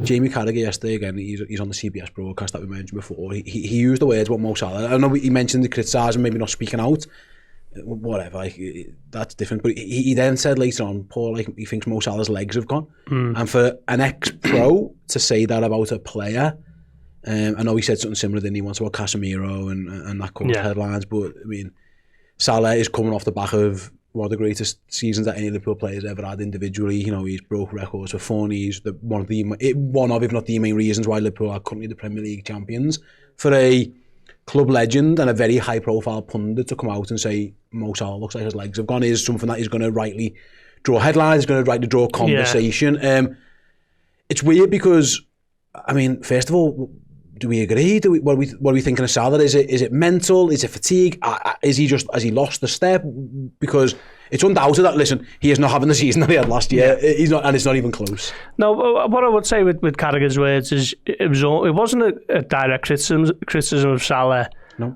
Jamie Carragher yesterday, again, he's on the CBS broadcast that we mentioned before. He used the words about Mo Salah. I know he mentioned the criticising, maybe not speaking out. Whatever, like, that's different. But he then said later on, Paul, like, he thinks Mo Salah's legs have gone. And for an ex-pro to say that about a player, I know he said something similar, didn't he, once about Casemiro and that caused headlines. But I mean, Salah is coming off the back of one of the greatest seasons that any Liverpool player's ever had individually. You know, he's broke records for fun. He's one of, if not the main reasons why Liverpool are currently the Premier League champions. For a club legend and a very high-profile pundit to come out and say Mo Salah looks like his legs have gone is something that is going to rightly draw headlines, is going to rightly draw conversation. It's weird because, I mean, first of all, do we agree? What are we thinking of Salah? Is it mental? Is it fatigue? Has he lost the step? Because it's undoubted that, listen, he is not having the season that he had last year. He's not, and it's not even close. No, what I would say with Carragher's words is it wasn't a direct criticism of Salah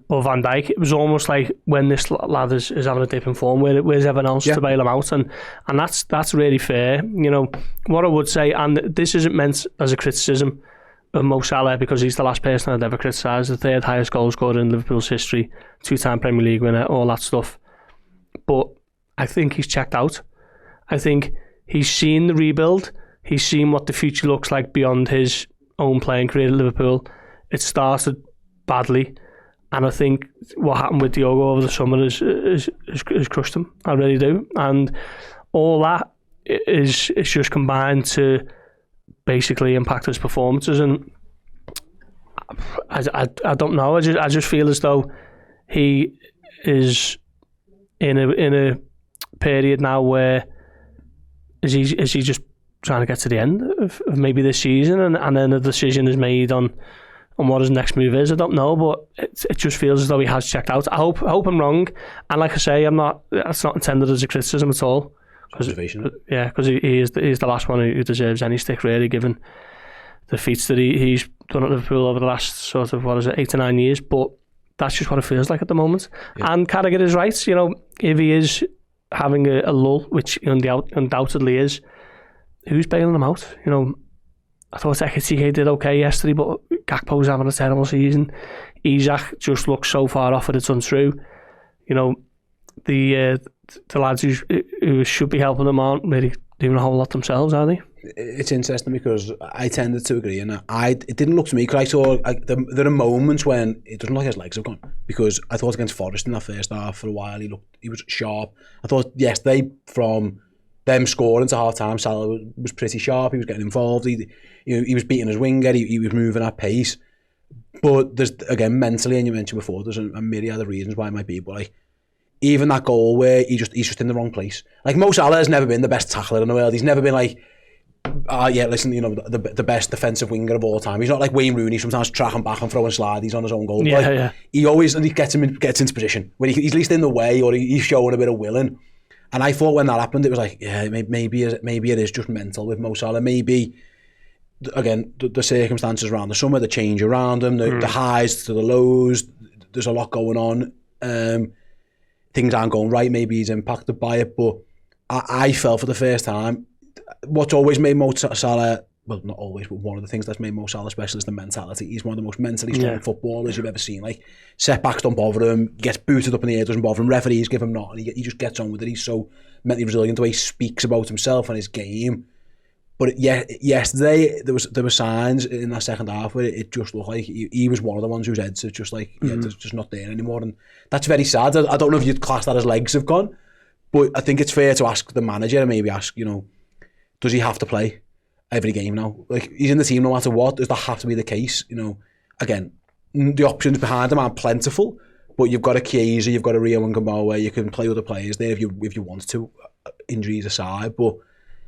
or Van Dijk. It was almost like when this lad is having a dip in form, where's everyone else to bail him out? And that's really fair. You know, what I would say, and this isn't meant as a criticism of Mo Salah, because he's the last person I'd ever criticise, the third highest goal scorer in Liverpool's history, 2-time Premier League winner, all that stuff. But I think he's checked out. I think he's seen the rebuild. He's seen what the future looks like beyond his own playing career at Liverpool. It started badly, and I think what happened with Diogo over the summer has crushed him. I really do. And all that is just combined to basically impact his performances, and I don't know. I just feel as though he is in a period now where is he just trying to get to the end of maybe this season, and then a decision is made on what his next move is. I don't know, but it just feels as though he has checked out. I hope I'm wrong, and like I say, that's not intended as a criticism at all. Because he is the last one who deserves any stick, really, given the feats that he's done at Liverpool over the last sort of 8 to 9 years. But that's just what it feels like at the moment. And Carragher is right. You know, if he is having a lull, which he undoubtedly is, who's bailing him out? You know, I thought Ekitike did okay yesterday, but Gakpo's having a terrible season. Isak just looks so far off it, it's untrue. You know, the lads who should be helping them aren't really doing a whole lot themselves, are they? It's interesting because I tended to agree, and it didn't look to me, because I saw there are moments when it doesn't look like his legs have gone, because I thought against Forest in that first half for a while he was sharp. I thought yesterday from them scoring to half time, Salah was pretty sharp. He was getting involved. He was beating his winger. He was moving at pace. But there's, again, mentally, and you mentioned before, there's a myriad of reasons why it might be, but like, even that goal where he's just in the wrong place. Like, Mo Salah has never been the best tackler in the world. He's never been like, listen, you know, the best defensive winger of all time. He's not like Wayne Rooney, sometimes tracking back and throwing slides on his own goal. He always gets into position when he's at least in the way, or he's showing a bit of willing. And I thought when that happened, it was like, maybe it is just mental with Mo Salah. Maybe, again, the circumstances around the summer, the change around him, the highs to the lows, there's a lot going on. Things aren't going right, maybe he's impacted by it, but I felt for the first time, what's always made Mo Salah, well, not always, but one of the things that's made Mo Salah special is the mentality. He's one of the most mentally strong footballers you've ever seen. Like, setbacks don't bother him, he gets booted up in the air, doesn't bother him, referees give him not, and he just gets on with it. He's so mentally resilient, the way he speaks about himself and his game. But yesterday, there were signs in that second half where it just looked like he was one of the ones whose heads are just like, it's just not there anymore. And that's very sad. I don't know if you'd class that as legs have gone, but I think it's fair to ask the manager, and maybe ask, you know, does he have to play every game now? Like, he's in the team no matter what. Does that have to be the case? You know, again, the options behind him aren't plentiful, but you've got a Chiesa, you've got a Rio Ngambau where you can play other players there if you want to, injuries aside. But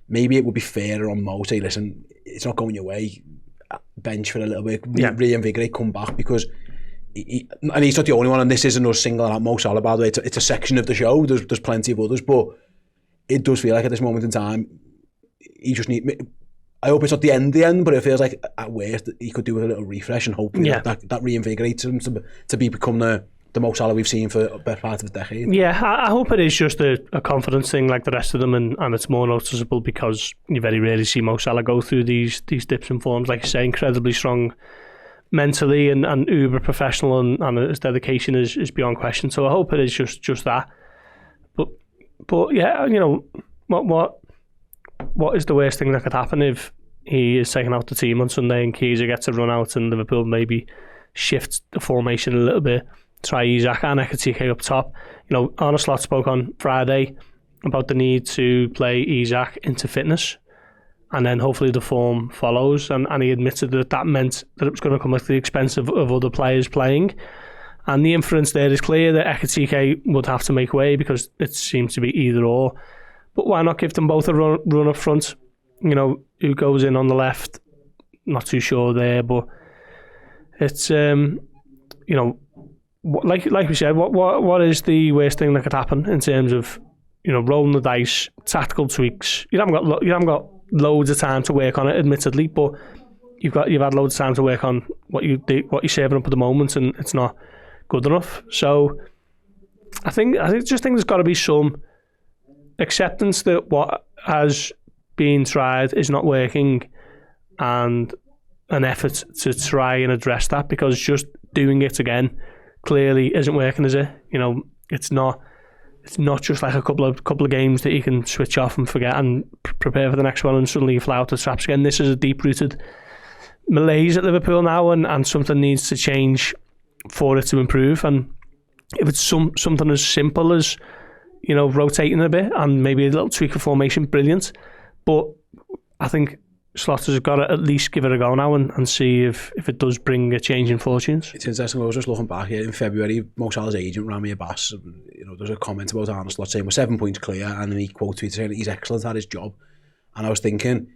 maybe it would be fairer on Mo, say, listen, it's not going your way, bench for a little bit, reinvigorate, come back, because and he's not the only one, and this isn't us singling out Mo Salah, by the way, it's a section of the show, there's plenty of others, but it does feel like at this moment in time, he just I hope it's not the end, but it feels like at worst he could do with a little refresh, and hopefully that reinvigorates him to become the the Mo Salah we've seen for the best part of a decade. Yeah, I hope it is just a confidence thing like the rest of them, and it's more noticeable because you very rarely see Mo Salah go through these dips and forms. Like you say, incredibly strong mentally and uber professional, and his dedication is beyond question. So I hope it is just that. But yeah, you know, what is the worst thing that could happen if he is taking out the team on Sunday and Chiesa gets a run out and Liverpool maybe shifts the formation a little bit, try Isak and Ekitike up top? You know, Arne Slot spoke on Friday about the need to play Isak into fitness, and then hopefully the form follows, and he admitted that meant that it was going to come at the expense of other players playing. And the inference there is clear that Ekitike would have to make way because it seems to be either or. But why not give them both a run up front? You know, who goes in on the left? Not too sure there, but it's you know, like we said, what is the worst thing that could happen in terms of, you know, rolling the dice, tactical tweaks? You haven't got loads of time to work on it, admittedly, but you've had loads of time to work on what you're serving up at the moment, and it's not good enough. So I think there's got to be some acceptance that what has been tried is not working, and an effort to try and address that, because just doing it again clearly isn't working, is it? You know, it's not just like a couple of games that you can switch off and forget and prepare for the next one and suddenly you fly out the traps again. This is a deep-rooted malaise at Liverpool now, and something needs to change for it to improve. And if it's something as simple as, you know, rotating a bit and maybe a little tweak of formation, brilliant. But I think Slot has got to at least give it a go now and see if it does bring a change in fortunes. It's interesting. I was just looking back here in February. Mo Salah's agent ran me a bass. You know, there's a comment about Arne Slot saying we're 7 points clear, and then he quote tweeted saying he's excellent at his job. And I was thinking,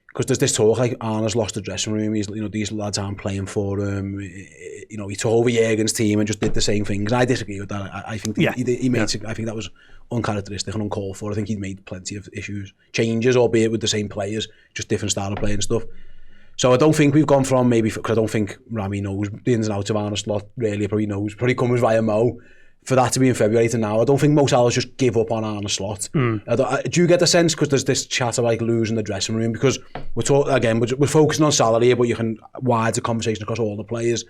because there's this talk like Arne's lost the dressing room. He's, you know, these lads aren't playing for him. You know, he took over Jurgen's team and just did the same things. And I disagree with that. I think he made. I think that was uncharacteristic and uncalled for. I think he'd made plenty of changes, albeit with the same players, just different style of play and stuff. So I don't think we've gone from because I don't think Rami knows the ins and outs of Arne Slot really. Probably comes via Mo. For that to be in February to now, I don't think Mo Salah's just give up on Arne Slot. Do you get the sense, because there's this chat of like losing the dressing room, because we're focusing on Salah here, but you can widen the conversation across all the players.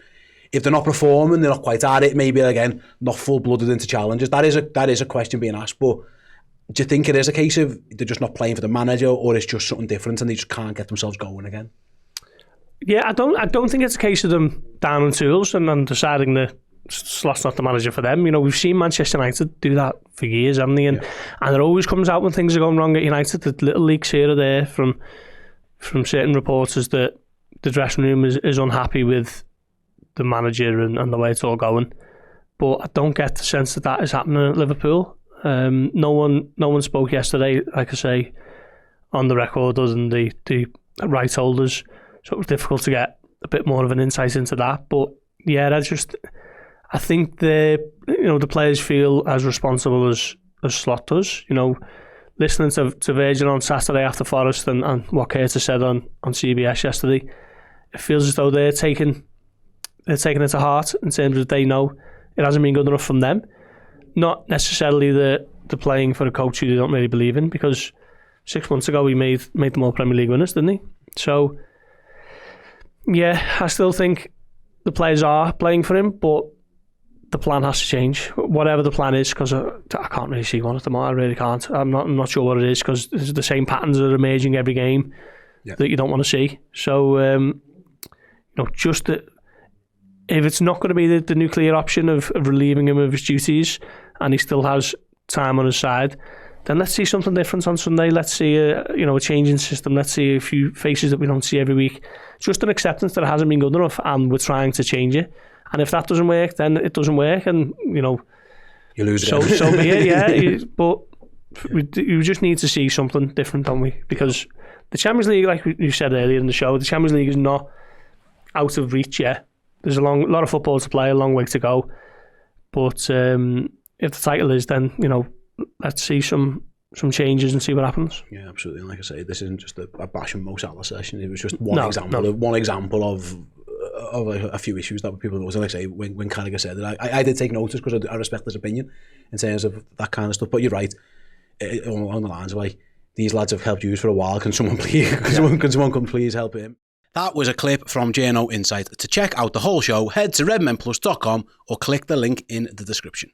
If they're not performing, they're not quite at it, maybe again not full-blooded into challenges. That is a question being asked. But do you think it is a case of they're just not playing for the manager, or it's just something different and they just can't get themselves going again? Yeah, I don't think it's a case of them down on tools and deciding that Slot's not the manager for them. You know, we've seen Manchester United do that for years, haven't they? And it always comes out when things are going wrong at United. The little leaks here or there from certain reporters that the dressing room is unhappy with the manager and the way it's all going. But I don't get the sense that is happening at Liverpool. No one spoke yesterday, like I say, on the record other than the rights holders. So it was difficult to get a bit more of an insight into that. But yeah, I think the players feel as responsible as Slot does. You know, listening to Virgin on Saturday after Forest and what Curtis said on CBS yesterday, it feels as though they're taking it to heart in terms of they know it hasn't been good enough from them. Not necessarily the playing for a coach who they don't really believe in, because 6 months ago he made them all Premier League winners, didn't he? So yeah, I still think the players are playing for him, but the plan has to change, whatever the plan is, because I can't really see one at the moment. I really can't. I'm not sure what it is, because there's the same patterns that are emerging every game that you don't want to see. So just if it's not going to be the nuclear option of relieving him of his duties, and he still has time on his side, then let's see something different on Sunday. Let's see a changing system. Let's see a few faces that we don't see every week. Just an acceptance that it hasn't been good enough, and we're trying to change it. And if that doesn't work, then it doesn't work, and you lose it. So be it, yeah. But we just need to see something different, don't we? Because the Champions League, like you said earlier in the show, the Champions League is not out of reach yet. There's a lot of football to play, a long way to go. But if the title is, then let's see some changes and see what happens. Yeah, absolutely. And like I say, this isn't just a bash and Mo Salah session. It was just one example of of like a few issues that people was like say when Carragher said that. I did take notice because I respect his opinion in terms of that kind of stuff. But you're right, along the lines of like, these lads have helped you for a while. Can someone please? Can someone come please help him? That was a clip from Journo Insight. To check out the whole show, head to redmenplus.com or click the link in the description.